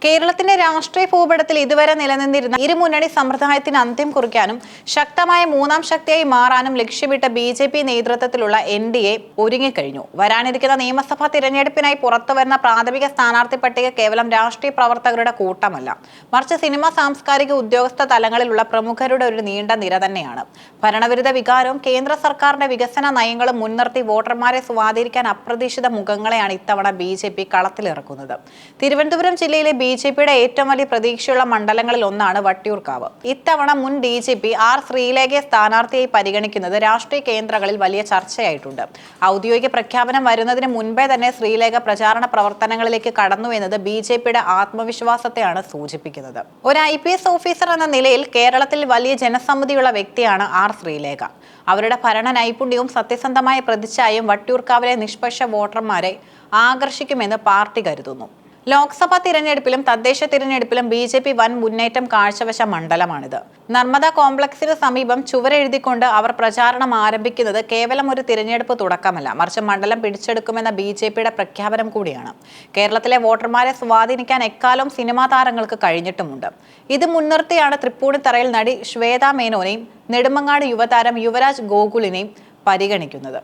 കേരളത്തിന്റെ രാഷ്ട്രീയ ഭൂപടത്തിൽ ഇതുവരെ നിലനിന്നിരുന്ന ഇരുമുന്നണി സമ്പ്രദായത്തിന് അന്ത്യം കുറിക്കാനും ശക്തമായ മൂന്നാം ശക്തിയായി മാറാനും ലക്ഷ്യമിട്ട ബി.ജെ.പി. നേതൃത്വത്തിലുള്ള എൻ.ഡി.എ ഒരുങ്ങിക്കഴിഞ്ഞു. വരാനിരിക്കുന്ന നിയമസഭാ തിരഞ്ഞെടുപ്പിനായി പുറത്തുവരുന്ന പ്രാഥമിക സ്ഥാനാർത്ഥി പട്ടിക കേവലം രാഷ്ട്രീയ പ്രവർത്തകരുടെ കൂട്ടമല്ല, മറിച്ച് സിനിമ, സാംസ്കാരിക, ഉദ്യോഗസ്ഥ തലങ്ങളിലുള്ള പ്രമുഖരുടെ ഒരു നീണ്ട നിര തന്നെയാണ്. ഭരണവിരുദ്ധ വികാരവും കേന്ദ്ര സർക്കാരിന്റെ വികസന നയങ്ങളും മുൻനിർത്തി വോട്ടർമാരെ സ്വാധീനിക്കാൻ അപ്രതീക്ഷിത മുഖങ്ങളെയാണ് ഇത്തവണ ബി.ജെ.പി. കളത്തിലിറക്കുന്നത്. തിരുവനന്തപുരം ജില്ലയിലെ ബി.ജെ.പിയുടെ ഏറ്റവും വലിയ പ്രതീക്ഷയുള്ള മണ്ഡലങ്ങളിൽ ഒന്നാണ് വട്ടിയൂർക്കാവ്. ഇത്തവണ മുൻ ഡി.ജി.പി ആർ ശ്രീലേഖയെ സ്ഥാനാർത്ഥിയായി പരിഗണിക്കുന്നത് രാഷ്ട്രീയ കേന്ദ്രങ്ങളിൽ വലിയ ചർച്ചയായിട്ടുണ്ട്. ഔദ്യോഗിക പ്രഖ്യാപനം വരുന്നതിന് മുൻപേ തന്നെ ശ്രീലേഖ പ്രചാരണ പ്രവർത്തനങ്ങളിലേക്ക് കടന്നു എന്നത് ബി.ജെ.പിയുടെ ആത്മവിശ്വാസത്തെയാണ് സൂചിപ്പിക്കുന്നത്. ഒരു IPS ഓഫീസർ എന്ന നിലയിൽ കേരളത്തിൽ വലിയ ജനസമ്മതിയുള്ള വ്യക്തിയാണ് ആർ ശ്രീലേഖ. അവരുടെ ഭരണ നൈപുണ്യവും സത്യസന്ധമായ പ്രതിച്ഛായയും വട്ടിയൂർക്കാവിലെ നിഷ്പക്ഷ വോട്ടർമാരെ ആകർഷിക്കുമെന്ന് പാർട്ടി കരുതുന്നു. ലോക്സഭാ തിരഞ്ഞെടുപ്പിലും തദ്ദേശ തിരഞ്ഞെടുപ്പിലും ബി.ജെ.പി. വൻ മുന്നേറ്റം കാഴ്ചവെച്ച മണ്ഡലമാണിത്. നർമ്മദ കോംപ്ലക്സിന് സമീപം ചുവരെഴുതിക്കൊണ്ട് അവർ പ്രചാരണം ആരംഭിക്കുന്നത് കേവലം ഒരു തിരഞ്ഞെടുപ്പ് തുടക്കമല്ല, മറിച്ച് മണ്ഡലം പിടിച്ചെടുക്കുമെന്ന ബി.ജെ.പിയുടെ പ്രഖ്യാപനം കൂടിയാണ്. കേരളത്തിലെ വോട്ടർമാരെ സ്വാധീനിക്കാൻ എക്കാലവും സിനിമാ താരങ്ങൾക്ക് കഴിഞ്ഞിട്ടുമുണ്ട്. ഇത് മുൻനിർത്തിയാണ് തൃപ്പൂണിത്തറയിൽ നടി ശ്വേതാ മേനോനെയും നെടുമങ്ങാട് യുവതാരം യുവരാജ് ഗോകുലിനെയും പരിഗണിക്കുന്നത്.